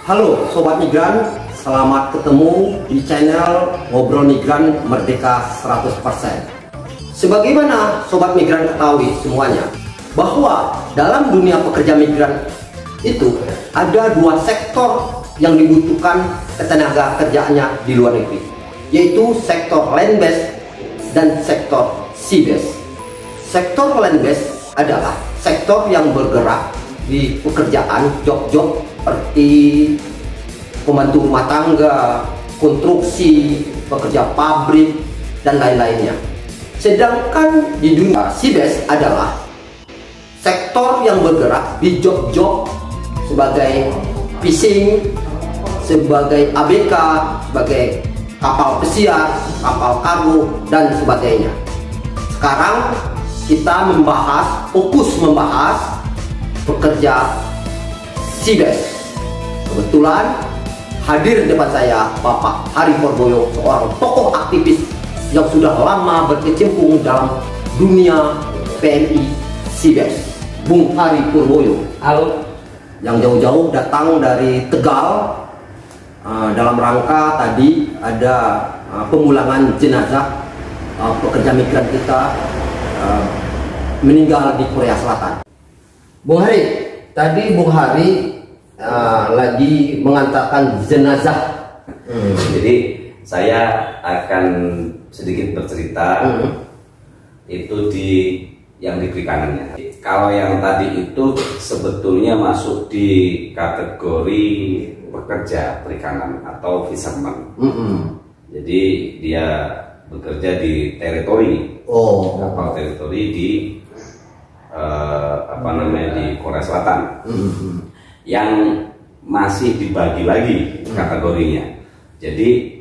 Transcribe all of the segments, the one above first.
Halo Sobat Migran, selamat ketemu di channel Ngobrol Migran Merdeka 100%. Sebagaimana Sobat Migran ketahui semuanya, bahwa dalam dunia pekerja migran itu ada dua sektor yang dibutuhkan ketenaga kerjaannya di luar negeri, yaitu sektor land base dan sektor sea base. Sektor land base adalah sektor yang bergerak di pekerjaan job-job seperti pembantu rumah tangga, konstruksi, pekerja pabrik, dan lain-lainnya. Sedangkan di dunia sea base adalah sektor yang bergerak di job-job sebagai fishing, sebagai ABK, sebagai kapal pesiar, kapal kargo, dan sebagainya. Sekarang kita fokus membahas pekerja sea base. Kebetulan hadir di depan saya Bapak Hari Purboyo, seorang tokoh aktivis yang sudah lama berkecimpung dalam dunia PMI sea base. Bung Hari Purboyo. Halo. Yang jauh-jauh datang dari Tegal dalam rangka tadi ada pemulangan jenazah pekerja migran kita meninggal di Korea Selatan. Bung Hari, tadi Bung Hari lagi mengantarkan jenazah. Jadi saya akan sedikit bercerita itu yang di kiri kanannya. Kalau yang tadi itu sebetulnya masuk di kategori pekerja perikanan atau fisherman. Jadi dia bekerja di teritori, kapal teritori di di Korea Selatan. Yang masih dibagi lagi kategorinya. Jadi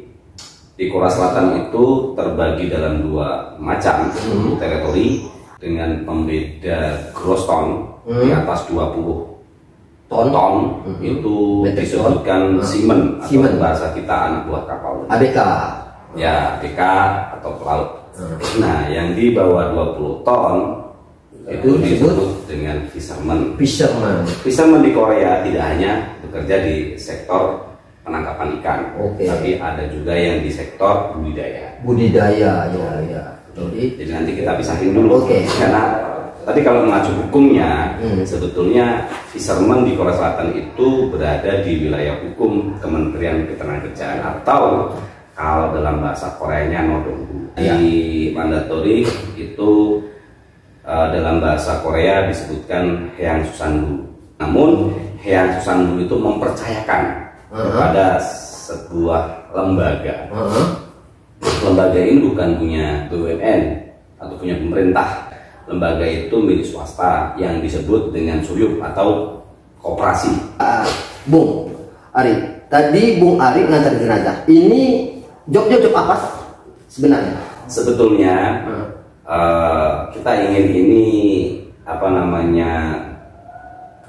di Korea Selatan itu terbagi dalam dua macam teritori dengan pembeda gross ton di atas 20 ton itu disebutkan seaman atau bahasa kita anak buah kapal. ABK. Ya, ABK atau pelaut. Nah, yang di bawah 20 ton itu disebut dengan fisherman. Fisherman di Korea tidak hanya bekerja di sektor penangkapan ikan, tapi ada juga yang di sektor budidaya. Jadi nanti kita pisahin dulu. Karena tadi kalau mengacu hukumnya, sebetulnya fisherman di Korea Selatan itu berada di wilayah hukum Kementerian Ketenagakerjaan atau kalau dalam bahasa Koreanya Nodonggu. Di mandatori itu dalam bahasa Korea disebutkan Heang Susandu. Namun Heang Susandu itu mempercayakan kepada sebuah lembaga. Lembaga ini bukan punya BUMN atau punya pemerintah. Lembaga itu milik swasta yang disebut dengan suyup atau koperasi. Bung Ari, tadi Bung Ari ngantar jenazah. Ini job apa sebenarnya? Sebetulnya kita ingin ini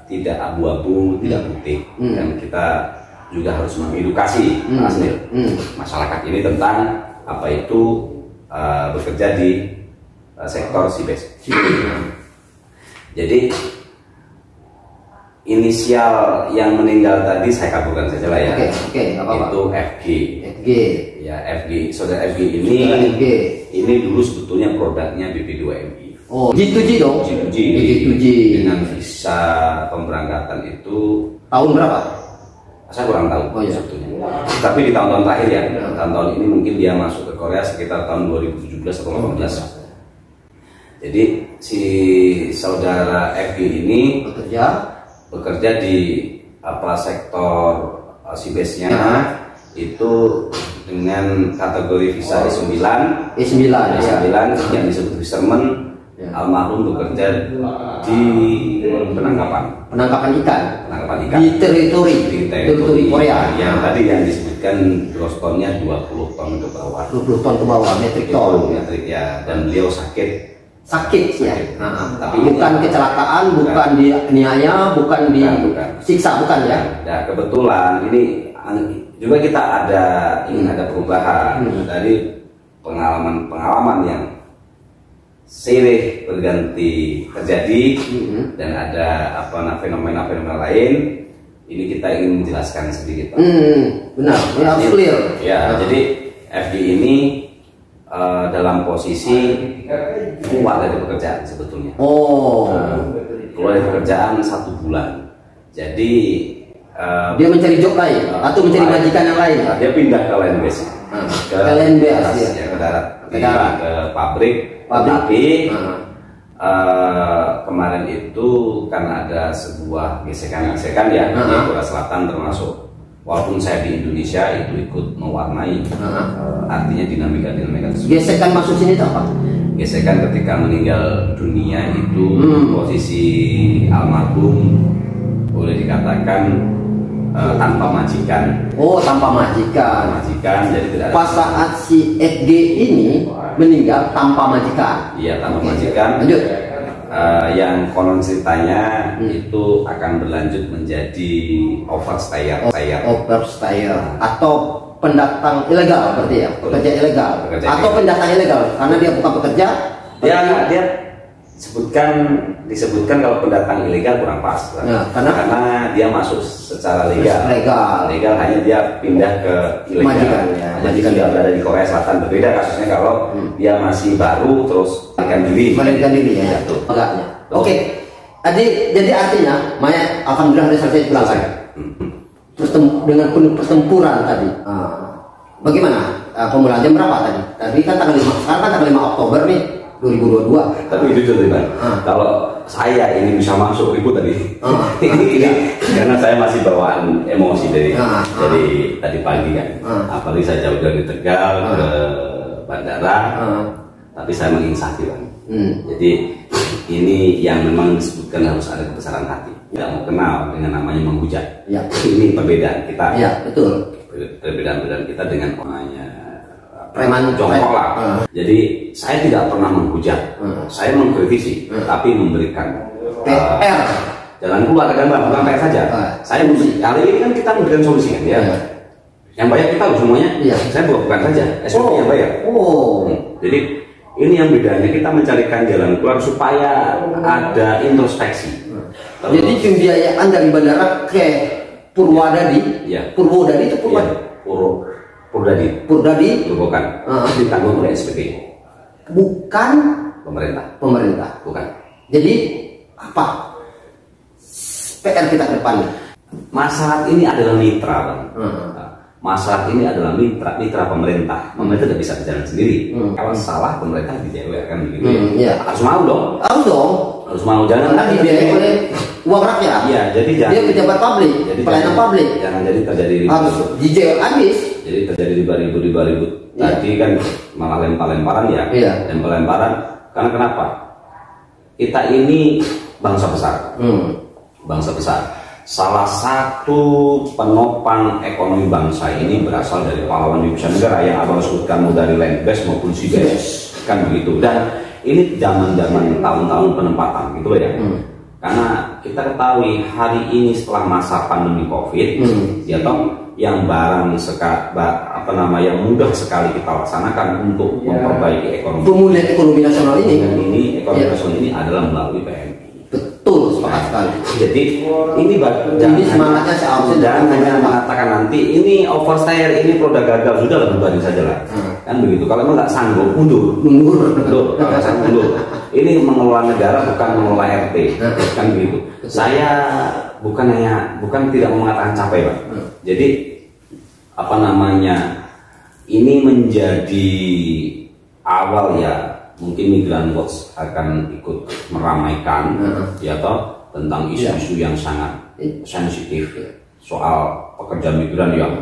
tidak abu-abu, tidak putih, dan kita juga harus mengedukasi masyarakat ini tentang apa itu bekerja di sektor sea base. Jadi inisial yang meninggal tadi saya kabulkan saja lah ya. Itu FG. Ya, FG. Saudara FG ini dulu sebetulnya produknya BP2MI. G2G dong. G2G. Dengan visa pemberangkatan itu tahun berapa? Saya kurang tahu sebetulnya. Tapi di tahun-tahun terakhir ya, tahun-tahun ini mungkin dia masuk ke Korea sekitar tahun 2017 atau 2018. Jadi si saudara FG ini bekerja di sektor sea base-nya itu dengan kategori visa E9 yang disebut fisherman. Almarhum bekerja di penangkapan ikan di teritori Korea. Yang tadi yang disebutkan gross tonnya 20 ton ke bawah. 20 ton ke bawah, metrik ton. Ya, dan beliau sakit ya. Tapi bukan kecelakaan, bukan dianiaya, bukan disiksa, bukan ya. Nah, kebetulan ini juga kita ingin ada perubahan dari pengalaman yang silih berganti terjadi dan ada fenomena-fenomena lain ini kita ingin menjelaskan sedikit Pak. Benar, ini harus clear. Ya, jadi FD ini dalam posisi keluar dari pekerjaan sebetulnya. Keluar dari pekerjaan 1 bulan. Jadi dia mencari job lain atau mencari majikan yang lain. Dia pindah ke land base. Ke land base ya. Ke darat. Ke pabrik. Tapi kemarin itu karena ada sebuah gesekan-gesekan ya di Korea Selatan, termasuk walaupun saya di Indonesia itu ikut mewarnai artinya dinamika tersebut. Gesekan masuk sini itu apa? Gesekan ketika meninggal dunia itu posisi almarhum boleh dikatakan tanpa majikan. Tanpa majikan. Jadi tidak ada. Pas saat si FG ini meninggal tanpa majikan. Iya, tanpa majikan. Lanjut. Yang konon ceritanya itu akan berlanjut menjadi overstayer. Overstayer atau pendatang ilegal berarti ya, pekerja ilegal atau pendatang ilegal karena dia bukan pekerja. Dia disebutkan kalau pendatang ilegal kurang pas, karena dia masuk secara legal hanya dia pindah ke ilegal. Jadi tidak berada di Korea Selatan. Berbeda kasusnya kalau dia masih baru terus melarikan diri ya. Oke. Jadi artinya Maya alhamdulillah sudah selesai pulang. Dengan penuh pertempuran tadi. Bagaimana pemulaan jam berapa tadi? Tadi kan tanggal 5, sekarang kan tanggal 5 Oktober nih 2022. Tapi itu Pak. Kalau saya ini bisa masuk itu tadi. Ini karena saya masih bawaan emosi dari tadi pagi kan. Apalagi saya jauh dari Tegal ke bandara. Tapi saya menginsafi Pak. Jadi ini yang memang disebutkan harus ada kebesaran hati. Tidak mau kenal dengan namanya menghujat. Ini perbedaan kita. Iya, betul. Perbedaan kita dengan namanya preman jongkok lah. Jadi saya tidak pernah menghujat. Saya mengkritisi, tapi memberikan PR. Jalan keluar dan bukan PR saja. Saya kali ini kan kita memberikan solusi kan ya. Yang bayar kita loh semuanya. Saya bukan saja. SPP yang bayar. Jadi ini yang bedanya, kita mencarikan jalan keluar supaya ada introspeksi. Jadi pembiayaan dari bandara ke Purwodadi, Purwodadi itu Purwodadi, bukan ditanggung oleh SPP, bukan pemerintah, bukan. Jadi apa PR kita ke depan? Masalah ini adalah mitra, Bang. Masalah ini adalah mitra pemerintah. Pemerintah tidak bisa berjalan sendiri. Kalau salah pemerintah dijawab kan begitu. Harus mau dong. Harus mau. Jangan dibiayai oleh uang rakyat. Iya, jadi jangan. Dia pejabat publik, pelayanan publik. Jangan jadi terjadi harus dijawab habis. Jadi terjadi ribu-ribu. Tadi kan malah lempar-lemparan ya. Lempar-lemparan. Karena kenapa? Kita ini bangsa besar. Bangsa besar. Salah satu penopang ekonomi bangsa ini berasal dari pahlawan di besar negara yang abang sebutkan, mau dari land base maupun sea base, kan begitu. Dan ini zaman-zaman tahun-tahun penempatan gitu ya. Karena kita ketahui hari ini setelah masa pandemi COVID, ya toh yang yang mudah sekali kita laksanakan untuk memperbaiki ekonomi. Pemulihan ekonomi nasional ini nasional ini adalah melalui PMI. Betul, sepakat sekali. Jadi ini semangatnya seharusnya jangan hanya mengatakan nanti ini overstayer, ini produk gagal, sudah lah berbanding saja lah. Kan begitu. Kalau memang nggak sanggup mundur. Kalau saya mundur. Ini mengelola negara bukan mengelola RT, kan begitu. Saya bukan tidak mau mengatakan capek Pak. Jadi ini menjadi awal ya. Mungkin Migran Watch akan ikut meramaikan ya toh tentang isu-isu yang sangat sensitif soal pekerja migran yang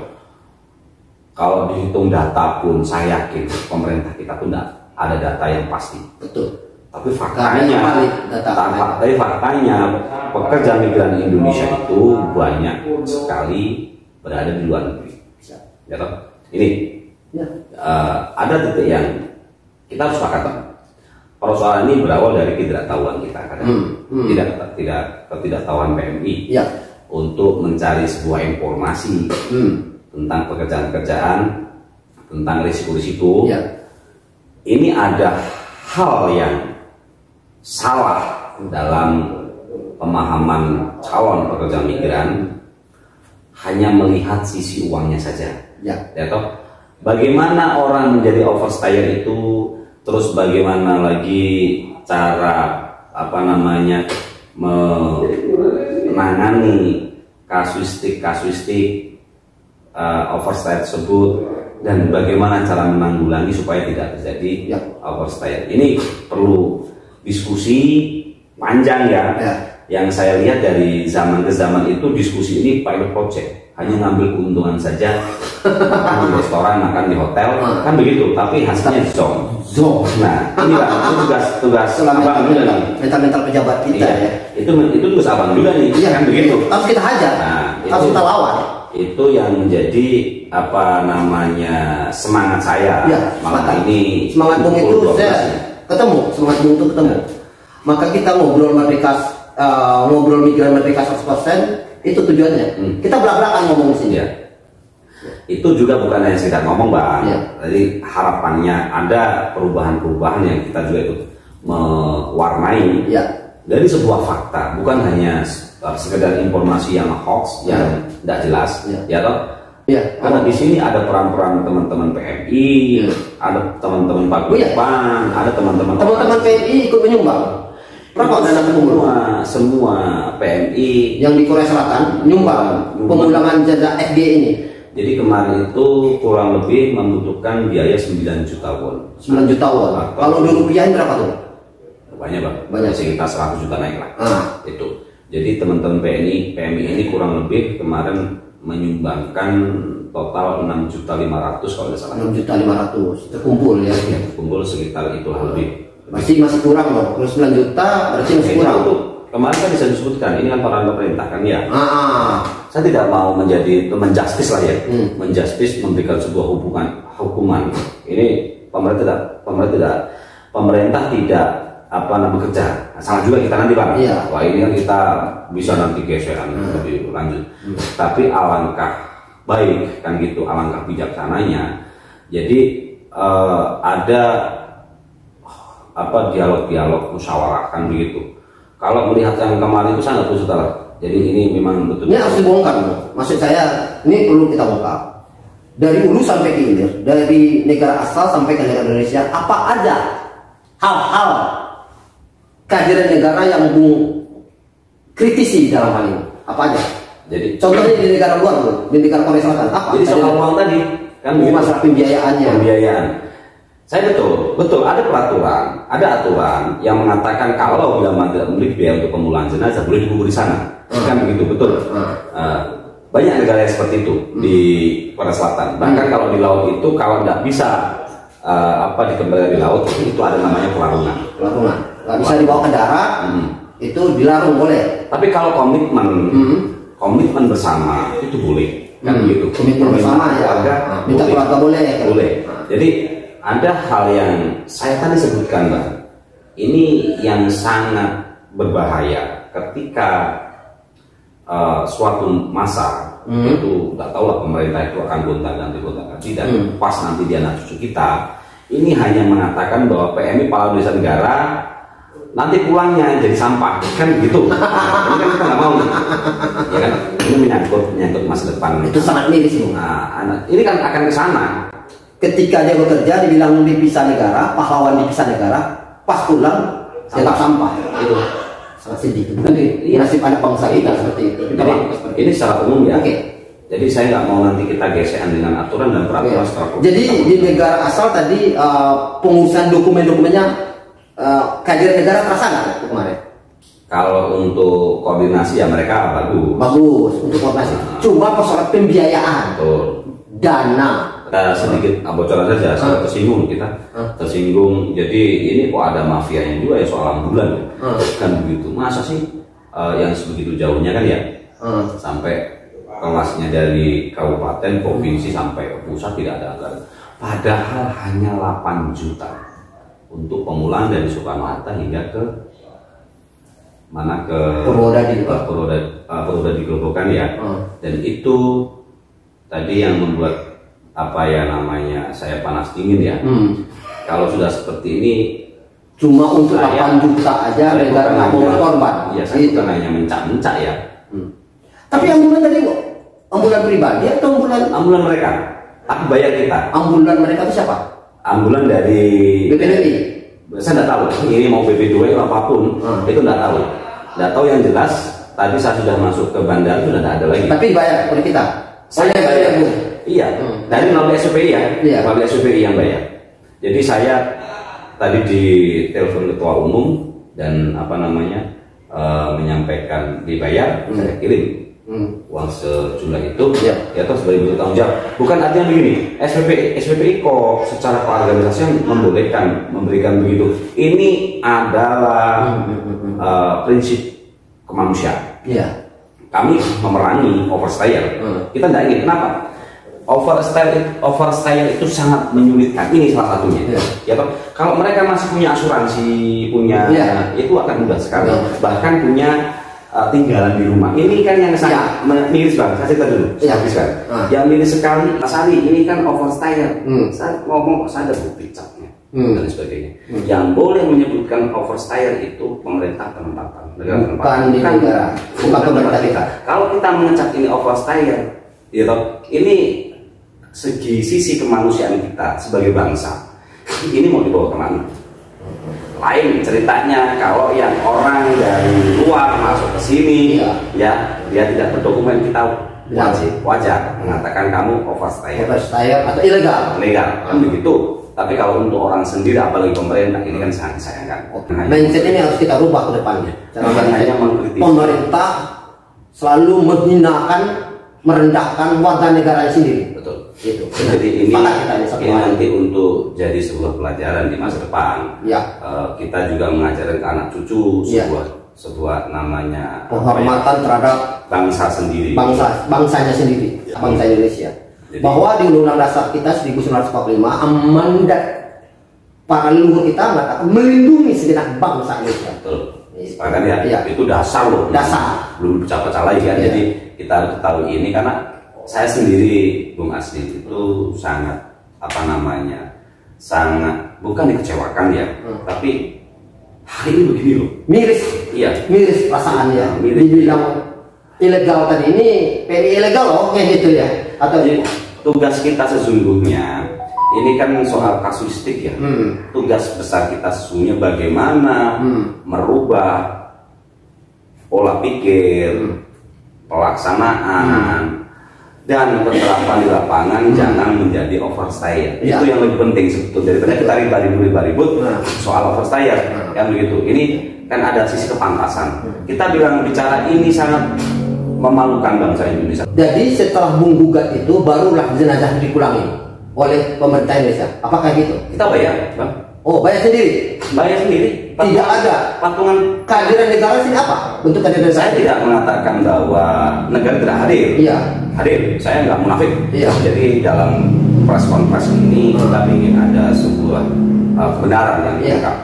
kalau dihitung data pun saya yakin pemerintah kita pun tidak ada data yang pasti. Betul. Tapi faktanya pekerja migran Indonesia itu banyak sekali berada di luar negeri. Ya toh? Ini ada titik yang kita harus sepakat. Persoalan ini berawal dari ketidaktahuan kita kadang ketidaktahuan PMI untuk mencari sebuah informasi tentang pekerjaan-pekerjaan, tentang risiko-risiko. Ini ada hal yang salah dalam pemahaman calon pekerja migran hanya melihat sisi uangnya saja. Ya. Ya toh, bagaimana orang menjadi overstyer itu, terus bagaimana lagi cara menangani kasuistik overstyer tersebut, dan bagaimana cara menanggulangi supaya tidak terjadi overstyer. Ini perlu diskusi panjang ya. Yang saya lihat dari zaman ke zaman itu diskusi ini pilot project, hanya ngambil keuntungan saja, makan di restoran, makan di hotel, kan begitu. Tapi hasilnya zong. Nah, ini lah tugas abang juga nih. Mental pejabat kita ya. Itu tugas abang juga nih, kan begitu. Harus kita hajar, harus kita lawan. Itu yang menjadi semangat saya malam ini. Semangat Bung itu saya ketemu, semangat Bung itu ketemu. Maka kita ngobrol migran merdeka 100%, itu tujuannya. Kita belak-belakan ngomong di sini. Itu juga bukan hanya sekedar ngomong, Bang. Jadi harapannya ada perubahan-perubahan yang kita juga ikut mewarnai dari sebuah fakta, bukan hanya sekedar informasi yang hoax, yang tidak jelas, ya toh. Karena di sini ada peran-peran teman-teman PMI, ada teman-teman Paguyuban, ada teman-teman PMI ikut menyumbang. Berapa dana semua PMI yang di Korea Selatan menyumbang pemulangan janda FG ini. Jadi kemarin itu kurang lebih membutuhkan biaya 9 juta won. 9 juta won. Kalau dirupiahin berapa tuh? Banyak, Bang. Banyak, sekitar 100 juta naik lah. Itu. Jadi teman-teman PMI ini kurang lebih kemarin menyumbangkan total 6.500.000 kalau tidak salah. 6.500.000 terkumpul ya. Terkumpul sekitar itu lebih. Masih kurang loh. Terus 9 juta berarti masih kurang. Itu kemarin kan bisa disebutkan ini kan peran pemerintah kan ya. Saya tidak mau menjustis lah ya. Menjustis, memberikan sebuah hukuman. Ini pemerintah tidak bekerja. Salah juga kita nanti, Bang. Wah, ini kan kita bisa nanti geseran lebih lanjut. Tapi alangkah baik kan gitu, alangkah bijaksananya. Jadi ada dialog-dialog musyawarah kan begitu. Kalau melihat yang kemarin itu saya nggak setuju. Jadi ini memang betul. Ini harus dibongkar. Maksud saya ini perlu kita bongkar. Dari hulu sampai ke hilir, dari negara asal sampai ke negara Indonesia, apa ada hal-hal kehadiran negara yang kritisi dalam hal ini? Apa aja? Jadi contohnya di negara luar tuh, di negara Korea Selatan apa? Jadi soal uang tadi kan masalah pembiayaan. Saya betul ada aturan yang mengatakan kalau ulama tidak memiliki biaya untuk pemulangan jenazah boleh dikubur di sana. Kan begitu, betul. Banyak negara yang seperti itu di Korea Selatan. Bahkan kalau di laut itu kalau tidak bisa dikembalikan di laut itu ada namanya pelarungan. Nggak bisa dibawa ke darat, itu dilarung boleh. Tapi kalau komitmen bersama itu boleh, kan begitu. Komitmen bersama ya. Minta keluarga boleh. Jadi ada hal yang saya tadi sebutkan, Bang. Ini yang sangat berbahaya ketika suatu masa itu nggak tahu lah pemerintah itu akan gonta-ganti dan pas nanti dia anak cucu kita ini hanya mengatakan bahwa PMI Kepala Desa Negara nanti pulangnya jadi sampah kan gitu. Ini kan kita nggak mau nih, ya kan? Ini menyangkut masa depan. Itu sangat miris. Ini kan akan ke sana. Ketika dia bekerja dibilang dipisah negara, pahlawan dipisah negara, pas pulang dianggap sampah. Itu sangat sedih. Nasib anak bangsa kita seperti itu. Ini secara umum ya. Jadi saya nggak mau nanti kita gesekan dengan aturan dan peraturan secara. Jadi di negara asal tadi pengurusan dokumen-dokumennya kehadiran negara terasa nggak kemarin? Kalau untuk koordinasi ya mereka bagus untuk koordinasi. Cuma persoalan pembiayaan, dana. Sedikit bocoran saja, saya tersinggung tersinggung. Jadi ini kok ada mafianya juga ya soal ambulan kan begitu. Masa sih yang sebegitu jauhnya kan ya sampai kelasnya dari kabupaten, provinsi sampai ke pusat tidak ada anggaran. Padahal hanya 8 juta untuk pemulangan dari Soekarno-Hatta hingga ke Purwodadi Grobogan ya. Dan itu tadi yang membuat saya panas dingin ya. Kalau sudah seperti ini cuma untuk 8 juta aja negara nggak mau berkorban. Ya saya bukan hanya mencak-mencak ya. Tapi yang tadi Ambulan pribadi atau ambulan mereka, tapi bayar kita. Ambulan mereka itu siapa? Ambulan dari BPDI. Saya nggak tahu ini mau BP2 atau apapun, itu nggak tahu. Nggak tahu, yang jelas tadi saya sudah masuk ke bandara sudah nggak ada lagi. Tapi bayar oleh kita. Saya bayar, Bu. Iya. Dari melalui SPPI ya, Iya. melalui SPPI yang bayar. Jadi saya tadi di telepon ketua umum dan menyampaikan dibayar, saya kirim uang sejumlah itu, ya toh sebagai bentuk tanggung jawab. Bukan artinya begini, SPPI kok secara keorganisasian membolehkan memberikan begitu. Ini adalah prinsip kemanusiaan. Iya. Kami memerangi overstyer. Kita tidak ingin. Kenapa? Overstyer itu sangat menyulitkan. Ini salah satunya. Ya toh, kalau mereka masih punya asuransi, itu akan mudah sekali. Bahkan punya tinggalan di rumah. Ini kan yang sangat miris banget. Saya cerita dulu. Yang miris sekali, Mas Ari, ini kan overstyer. Saya ngomong kok saya ada bukti capnya dan sebagainya. Yang boleh menyebutkan overstyer itu pemerintah penempatan, negara penempatan. Bukan pemerintah kita. Kalau kita mengecap ini overstyer, ya toh, ini sisi kemanusiaan kita sebagai bangsa. Ini mau dibawa kemana? Lain ceritanya kalau yang orang dari luar masuk ke sini, ya dia tidak berdokumen, kita wajar mengatakan kamu overstyer atau ilegal, kan begitu. Tapi kalau untuk orang sendiri, apalagi pemerintah, ini kan sangat disayangkan. Mindset ini harus kita rubah ke depannya. Hanya mengkritik. Pemerintah selalu menghinakan, merendahkan warga negara sendiri. Betul. Itu. Jadi ini nanti untuk jadi sebuah pelajaran di masa depan. Kita juga mengajarkan ke anak cucu sebuah namanya penghormatan terhadap bangsa sendiri, bangsanya sendiri, bangsa Indonesia. Jadi, bahwa di Undang-Undang Dasar kita 1945 amandat para leluhur kita mengatakan melindungi segenap bangsa Indonesia. Betul. Itu dasar loh. Dasar. Belum pecah-pecah lagi kan. Jadi kita harus ketahui ini karena saya sendiri, Bung Asli, itu sangat sangat bukan dikecewakan ya, tapi hari ini begini loh. Miris perasaannya. Dibilang ilegal tadi, ini PNI ilegal loh, kayak gitu ya. Atau tugas kita sesungguhnya ini kan soal kasuistik ya. Tugas besar kita sesungguhnya bagaimana merubah pola pikir, pelaksanaan, dan penerapan di lapangan jangan menjadi overstyer. Itu yang lebih penting sebetulnya daripada kita ribut soal overstyer. Yang begitu. Ini kan ada sisi kepantasan. Kita bicara ini sangat memalukan bangsa Indonesia. Jadi setelah Bung gugat itu barulah jenazah dipulangi oleh pemerintah Indonesia. Apakah gitu? Kita bayar, Bang. Oh, bayar sendiri? Bayar sendiri. Tidak ada patungan. Kehadiran negara sini apa? Bentuk kehadiran negara? Saya tidak mengatakan bahwa negara tidak hadir. Hadir. Saya nggak munafik. Jadi dalam press conference ini kita ingin ada sebuah kebenaran yang lengkap.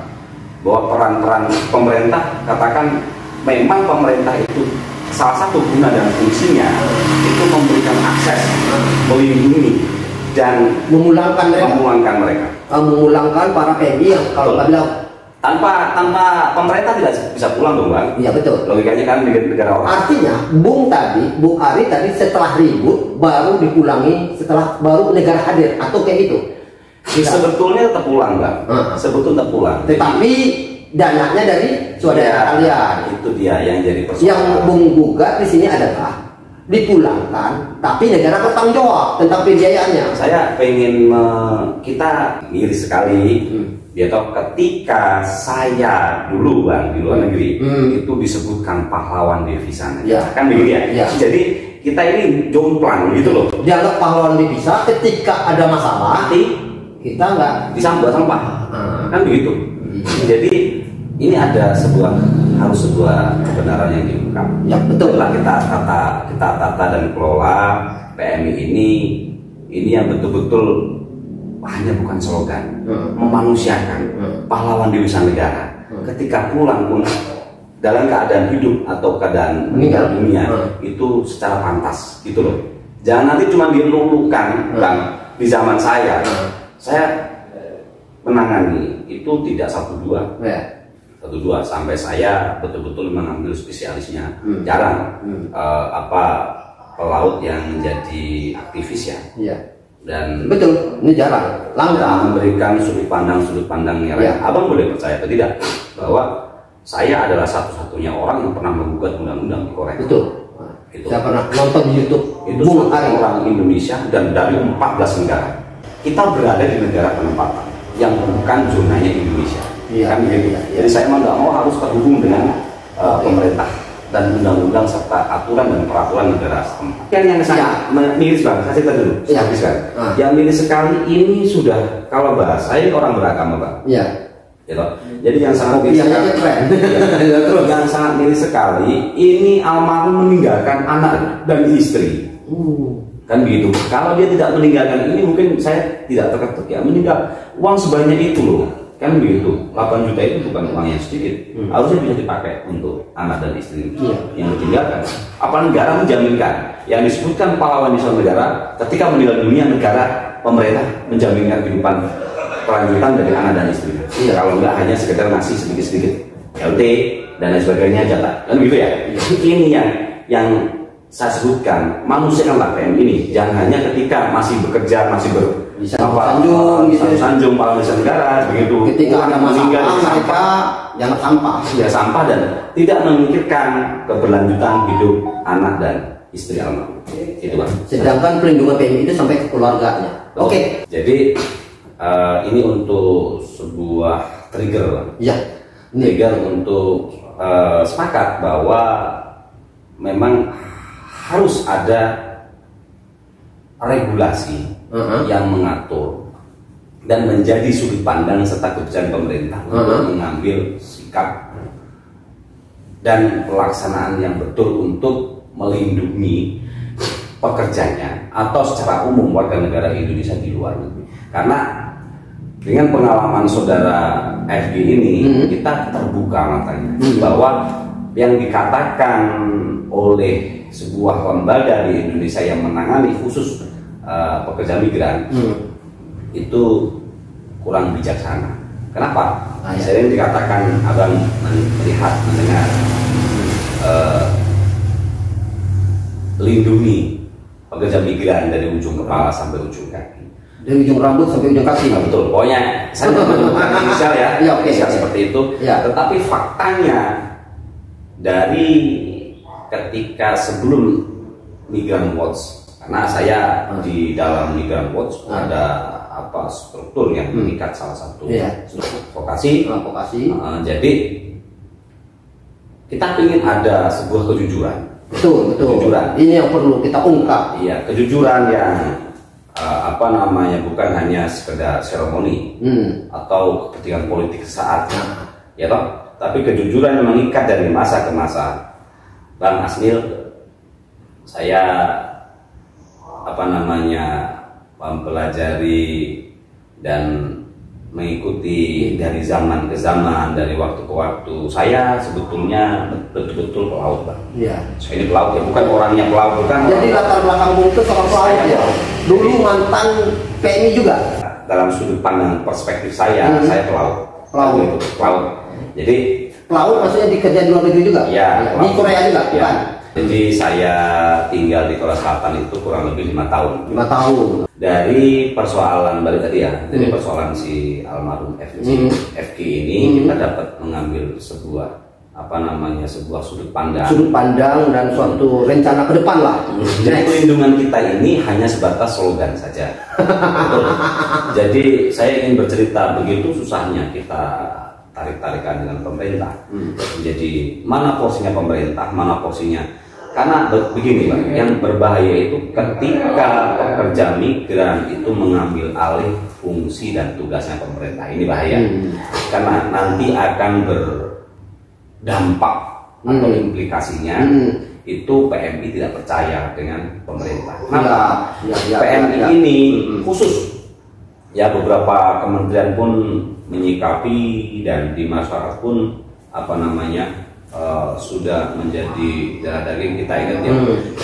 Bahwa peran-peran pemerintah, katakan memang pemerintah itu salah satu guna dan fungsinya itu memberikan akses, melindungi dan memulangkan mereka. Memulangkan para PNI yang kalau tanpa pemerintah tidak bisa pulang dong, Bang. Iya betul. Logikanya kan negara orang. Artinya Bung Ari tadi setelah ribut baru dipulangi, baru negara hadir atau kayak gitu. Sebetulnya tetap pulang, Bang. Sebetulnya tetap pulang. Tetapi dananya dari saudara kalian. Itu dia yang jadi persoalan. Yang Bung gugat di sini adalah dipulangkan, tapi negara bertanggung jawab tentang pembiayaannya. Saya pengen kita miris sekali. Ya toh, ketika saya dulu, Bang, di luar negeri itu disebutkan pahlawan devisa, kan begini ya. Jadi kita ini jomplang gitu loh. Dianggap pahlawan devisa, ketika ada masalah kita nggak disambut sampah, kan begitu. Jadi ini ada harus sebuah kebenaran yang diungkap. Ya betul lah, kita tata dan kelola PMI ini yang betul-betul hanya bukan slogan, memanusiakan pahlawan devisa negara. Ketika pulang pun dalam keadaan hidup atau keadaan meninggal dunia itu secara pantas gitu loh. Jangan nanti cuma dilulukan, Bang. Di zaman saya menangani itu tidak 1-2 sampai saya betul-betul mengambil spesialisnya. Jarang pelaut yang menjadi aktivis ya. Iya. Dan Betul, ini jarang, langka. memberikan sudut pandang yang lain. Abang boleh percaya atau tidak bahwa saya adalah satu-satunya orang yang pernah menggugat undang-undang di Korea. Betul. Itu. Saya pernah nonton di YouTube. Itu Bung Ari. orang Indonesia dan dari 14 negara. Kita berada di negara penempatan yang bukan zonanya Indonesia. Iya, Kan gitu. iya. Jadi saya mau nggak mau harus terhubung dengan pemerintah dan undang-undang serta aturan dan peraturan negara setempat. Yang sangat miris banget, saya cerita dulu. Iya. Yang miris sekali ini sudah, kalau bahasa saya orang beragama, Pak. Iya. Gitu. Jadi yang sangat miris Iya, sekali, keren. terus yang sangat miris sekali, ini almarhum meninggalkan anak dan istri. Kan begitu. Kalau dia tidak meninggalkan ini, mungkin saya tidak terketuk ya, meninggal uang sebanyak itu loh. Kan begitu. 8 juta itu bukan uang yang sedikit. Harusnya bisa dipakai untuk anak dan istri yang ditinggalkan. Apa negara menjaminkan? Yang disebutkan pahlawan di suatu negara, ketika meninggal dunia, negara, pemerintah menjaminkan kehidupan kelanjutan dari anak dan istri. Kalau enggak hanya sekedar ngasih sedikit-sedikit LT dan lain sebagainya, jatah. Kan gitu ya. Ini yang saya sebutkan, manusia kan lah PM ini. Jangan hanya ketika masih bekerja, masih sanjung pahlawan desa negara, begitu. Ketika ada masalah, mereka jangan sampah. Ya, sampah dan tidak memikirkan keberlanjutan hidup anak dan istri almarhum. Itu Bang. Sedangkan pelindungan PMI itu sampai ke keluarganya. Oke. Jadi ini untuk sebuah trigger, Bang. Iya. Trigger untuk sepakat bahwa memang harus ada regulasi yang mengatur dan menjadi sudut pandang serta kebijakan pemerintah untuk mengambil sikap dan pelaksanaan yang betul untuk melindungi pekerjanya atau secara umum warga negara Indonesia di luar negeri. Karena dengan pengalaman saudara FG ini, kita terbuka matanya bahwa yang dikatakan oleh sebuah lembaga di Indonesia yang menangani khusus pekerja migran itu kurang bijaksana. Kenapa? Sering dikatakan abang melihat, mendengar, lindungi pekerja migran dari ujung kepala sampai ujung kaki. Dari ujung rambut sampai ujung kaki. Betul. Pokoknya saya menyebutkan inisial ya, inisial seperti itu. Tetapi faktanya dari ketika sebelum Migran Watch, karena saya di dalam Migran Watch ada struktur yang mengikat salah satu vokasi. Jadi kita ingin ada sebuah kejujuran. Betul. Kejujuran. Ini yang perlu kita ungkap. Iya, kejujuran yang bukan hanya sekedar seremoni atau kepentingan politik sesaat, ya toh, tapi kejujuran yang mengikat dari masa ke masa. Bang Asnil, saya mempelajari dan mengikuti dari zaman ke zaman, dari waktu ke waktu. Saya sebetulnya betul-betul pelaut, Bang. Iya. Saya ini pelaut ya, bukan orangnya pelaut, bukan. Jadi latar belakang Bung itu seorang pelaut ya. Dulu mantan PMI juga. Dalam sudut pandang perspektif saya pelaut. Pelaut. Jadi pelaut maksudnya dikerja di luar negeri juga? Ya. Di Korea juga? Ya. Bukan? Jadi saya tinggal di Korea Selatan itu kurang lebih 5 tahun. 5 tahun. Dari persoalan balik tadi ya, dari persoalan si almarhum FG ini kita dapat mengambil sebuah sudut pandang dan suatu rencana ke depan lah. Jadi perlindungan kita ini hanya sebatas slogan saja. Jadi saya ingin bercerita begitu susahnya kita tarik-tarikan dengan pemerintah. Jadi mana porsinya pemerintah, mana porsinya. Karena begini Pak, yang berbahaya itu ketika pekerja migran itu mengambil alih fungsi dan tugasnya pemerintah. Ini bahaya. Karena nanti akan berdampak atau implikasinya itu PMI tidak percaya dengan pemerintah. Kenapa? PMI ini khusus ya, beberapa kementerian pun menyikapi dan di masyarakat pun sudah menjadi darah daging. Kita ingat ya,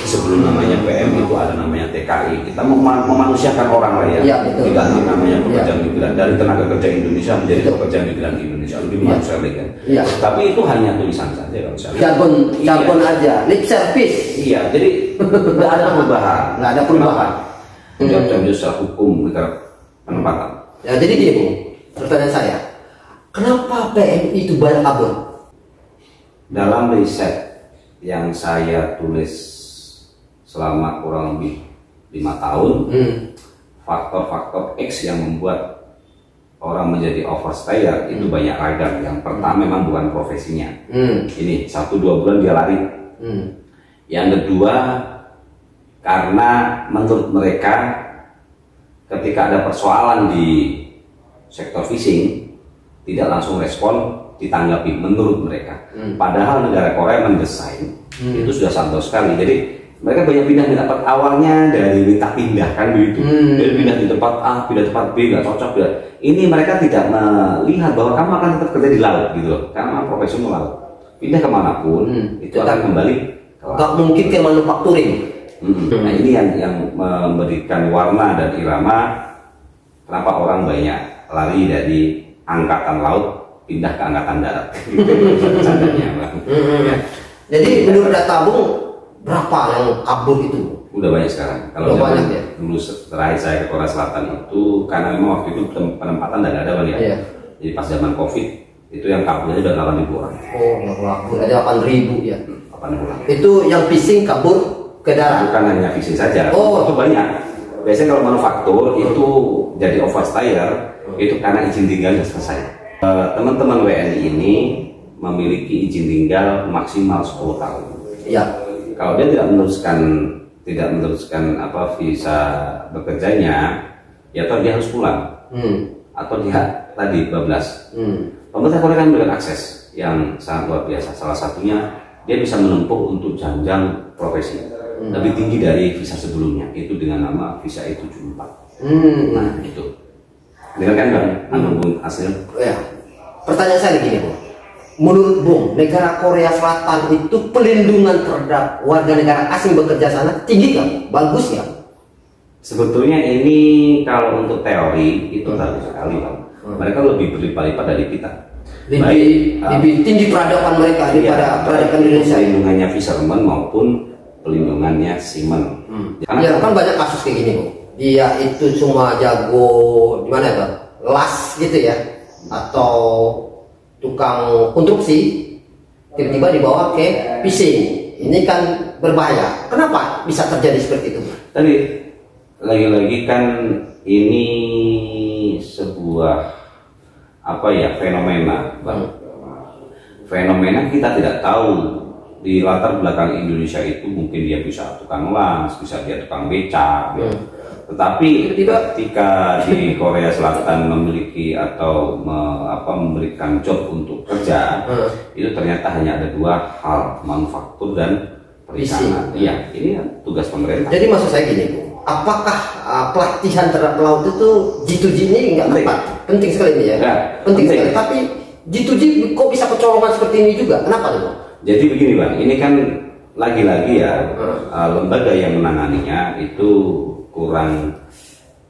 sebelum namanya PM itu ada namanya TKI. Kita memanusiakan orang lah ya, diganti namanya pekerja migran, dari tenaga kerja Indonesia menjadi pekerja migran Indonesia, lebih manusiawi kan. Tapi itu hanya tulisan saja kalau saya lihat. Jargon aja, lip service. Iya, jadi nggak ada perubahan. Nggak ada perubahan. Jam-jam secara hukum negara penempatan. Ya, jadi gini Bu, pertanyaan saya, kenapa PMI itu banyak kabur? Dalam riset yang saya tulis selama kurang lebih 5 tahun, faktor-faktor X yang membuat orang menjadi overstayer itu banyak ragam. Yang pertama memang bukan profesinya. Ini 1-2 bulan dia lari. Yang kedua, karena menurut mereka ketika ada persoalan di sektor fishing tidak langsung respon, ditanggapi menurut mereka. Padahal negara Korea mendesain itu sudah santai sekali. Jadi mereka banyak pindah di tempat awalnya dari minta pindah kan begitu. Jadi pindah di tempat A, pindah tempat B nggak cocok. Ini mereka tidak melihat bahwa kamu akan tetap kerja di laut gitu loh. Karena profesimu laut. Pindah kemanapun itu akan kembali ke laut. Nggak mungkin ke manufacturing. Nah ini yang memberikan warna dan irama kenapa orang banyak lari dari angkatan laut pindah ke angkatan darat. Jadi menurut data Bung, berapa yang kabur itu? Udah banyak sekarang. Kalau zaman dulu terakhir saya ke Korea Selatan itu karena memang waktu itu penempatan tidak ada Bang ya. Jadi pas zaman COVID itu yang kaburnya udah 8.000 orang. Oh, kabur ada 8.000 ya. 8.000 orang. Itu yang fishing kabur ke darat. Bukan hanya fishing saja. Oh, itu banyak. Biasanya kalau manufaktur itu jadi overstayer itu karena izin tinggalnya selesai. Teman-teman WNI ini memiliki izin tinggal maksimal 10 tahun. Iya. Kalau dia tidak meneruskan apa visa bekerjanya, ya atau dia harus pulang, atau dia tadi bablas. Pemerintah Korea kan memberikan akses yang sangat luar biasa. Salah satunya dia bisa menempuh untuk jenjang profesi lebih tinggi dari visa sebelumnya, itu dengan nama visa E74. Nah itu. Dengarkan Bang, Bung hasil. Ya. Pertanyaan saya begini, Bung. Menurut Bung, negara Korea Selatan itu pelindungan terhadap warga negara asing bekerja sana tinggi nggak? Bagus nggak? Sebetulnya ini kalau untuk teori itu bagus sekali, Bang. Mereka lebih berlipat-lipat dari kita. Lebih tinggi peradaban mereka daripada peradaban Indonesia. Pelindungannya fisherman maupun pelindungannya seaman. Ya kan banyak kasus kayak gini, Bung. Dia itu cuma jago di mana ya, las gitu ya, atau tukang konstruksi, tiba-tiba dibawa ke fishing. Ini kan berbahaya. Kenapa bisa terjadi seperti itu? Tadi lagi-lagi kan ini sebuah apa ya, fenomena, Bang. Fenomena kita tidak tahu di latar belakang Indonesia itu. Mungkin dia bisa tukang las, bisa dia tukang becak. Tetapi ketika di Korea Selatan memiliki atau memberikan job untuk kerja, itu ternyata hanya ada 2 hal, manufaktur dan perikanan. Iya, ini tugas pemerintah. Jadi maksud saya gini, Bu, apakah pelatihan terhadap laut itu G2G ini nggak tepat? Penting sekali ini ya. Penting sekali. Tapi G2G kok bisa kecolongan seperti ini juga? Kenapa tuh, Bang? Jadi begini, Bang, ini kan lagi-lagi ya lembaga yang menanganinya itu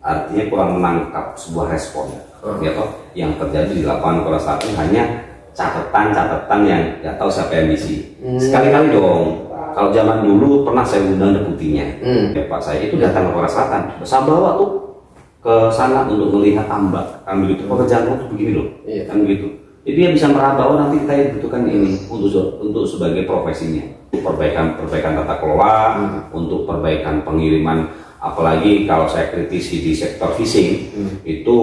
artinya kurang menangkap sebuah respon ya toh yang terjadi di lapangan Korea Selatan hanya catatan yang nggak tahu siapa yang ngisi. Sekali-kali dong, kalau zaman dulu pernah saya undang deputinya ya Pak, saya itu datang ke Korea Selatan, saya bawa tuh ke sana untuk melihat tambak kan begitu, pekerjaan itu begini loh kan begitu. Jadi dia bisa meraba, nanti kita butuhkan ini untuk sebagai profesinya, perbaikan tata kelola, untuk perbaikan pengiriman. Apalagi kalau saya kritisi di sektor fishing, itu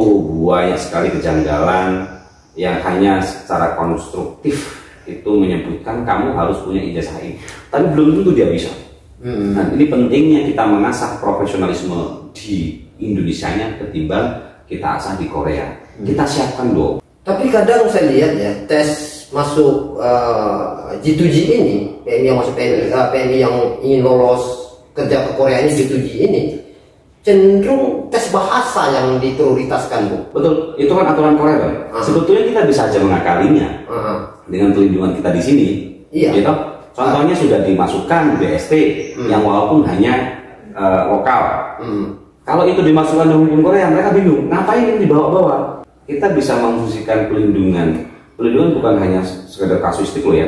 banyak sekali kejanggalan yang hanya secara konstruktif itu menyebutkan kamu harus punya ijazah ini, tapi belum tentu dia bisa. Nah, ini pentingnya kita mengasah profesionalisme di Indonesianya ketimbang kita asah di Korea. Kita siapkan dong. Tapi kadang saya lihat ya, tes masuk G2G ini, PMI yang masuk PMI yang ingin lolos kerja ke Korea ini, G2G ini cenderung tes bahasa yang diprioritaskan, Bu. Betul, itu kan aturan Korea, Bang. Sebetulnya kita bisa aja mengakalinya dengan pelindungan kita di sini. Iya. Gitu? Contohnya sudah dimasukkan BST yang walaupun hanya lokal. Kalau itu dimasukkan ke hukum Korea, mereka bingung, ngapain ini dibawa-bawa? Kita bisa memfungsikan pelindungan. Pelindungan bukan hanya sekedar kasuistik loh ya,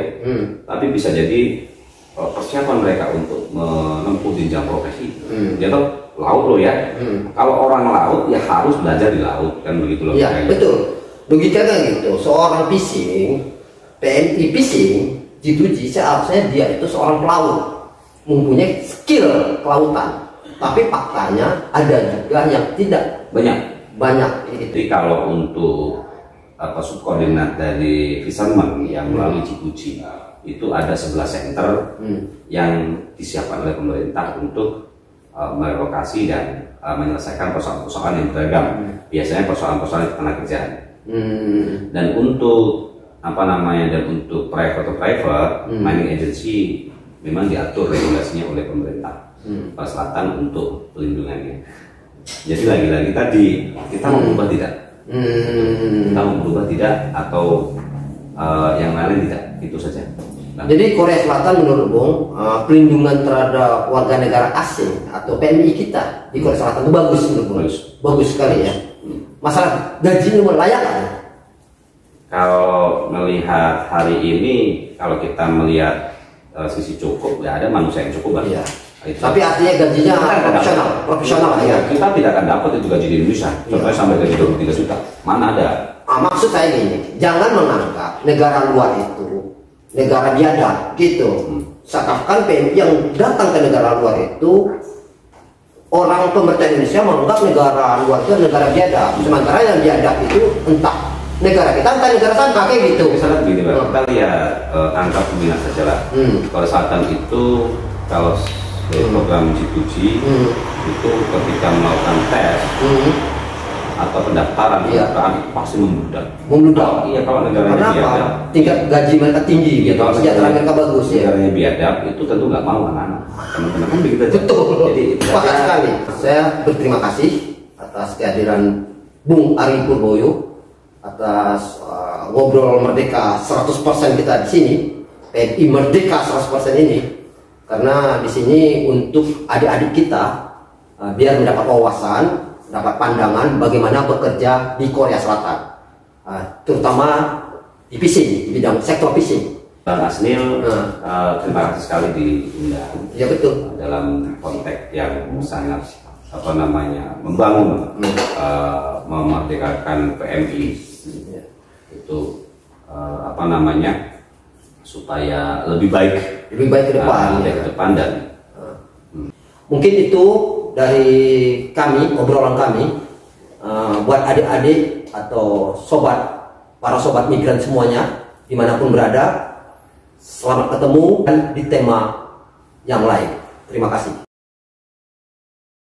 tapi bisa jadi persiapan mereka untuk menempuh jenjang profesi. Jadi laut loh ya. Kalau orang laut ya harus belajar di laut, kan begitu loh. Iya, betul. Begitu kan gitu. Seorang fishing, PMI fishing, G2G seharusnya dia itu seorang pelaut, mempunyai skill kelautan. Tapi faktanya ada juga yang tidak banyak. Jadi kalau untuk subkoordinat dari fisherman yang melalui G2G itu ada 11 center yang disiapkan oleh pemerintah untuk merelokasi dan menyelesaikan persoalan-persoalan yang beragam. Biasanya persoalan-persoalan ketenagakerjaan. Dan untuk untuk private mining agency memang diatur regulasinya oleh pemerintah selatan untuk pelindungannya. Jadi lagi-lagi tadi kita mau berubah tidak? Kita mau berubah tidak atau yang lain tidak? Itu saja. Nah. Jadi Korea Selatan menurut Bung, pelindungan terhadap warga negara asing atau PMI kita di Korea Selatan itu bagus menurut Bung. Bagus sekali ya. Masalah gajinya layak kan? Kalau melihat hari ini, kalau kita melihat sisi cukup, ya ada manusia yang cukup lah. Iya. Tapi artinya gajinya profesional ya. Kita tidak akan dapat itu gaji di Indonesia. Contohnya sampai gaji 23 juta. Mana ada? Maksud saya gini, jangan menganggap negara luar itu negara biadab gitu. Seakan-akan PMI yang datang ke negara luar itu orang pemerintah Indonesia menganggap negara luar itu negara biadab. Sementara yang biadab itu entah negara kita entah negara sana kayak gitu. Misalnya begini Pak, kita lihat angka peminat saja lah. Korea Selatan itu kalau dari program G2G itu ketika melakukan tes atau pendaftaran itu pasti membludak. Iya, kalau negaranya biadab, tingkat gaji mereka tinggi gitu, kesejahteraan mereka bagus ya. Negaranya biadab itu tentu nggak mau anak-anak. Teman-teman kan begitu aja. Betul. Jadi sepakat sekali. Saya berterima kasih atas kehadiran Bung Ari Purboyo atas ngobrol merdeka 100% kita di sini, PMI merdeka 100% ini. Karena di sini untuk adik-adik kita biar mendapat wawasan, dapat pandangan bagaimana bekerja di Korea Selatan, terutama di fishing, di bidang sektor fishing. Bang Asnil, terima kasih sekali diundang. Ya betul. Dalam konteks yang sangat membangun, memerdekakan PMI itu supaya lebih baik ke depan, ke depan dan mungkin itu dari kami, obrolan kami buat adik-adik atau para sobat migran semuanya dimanapun berada. Selamat ketemu di tema yang lain. Terima kasih.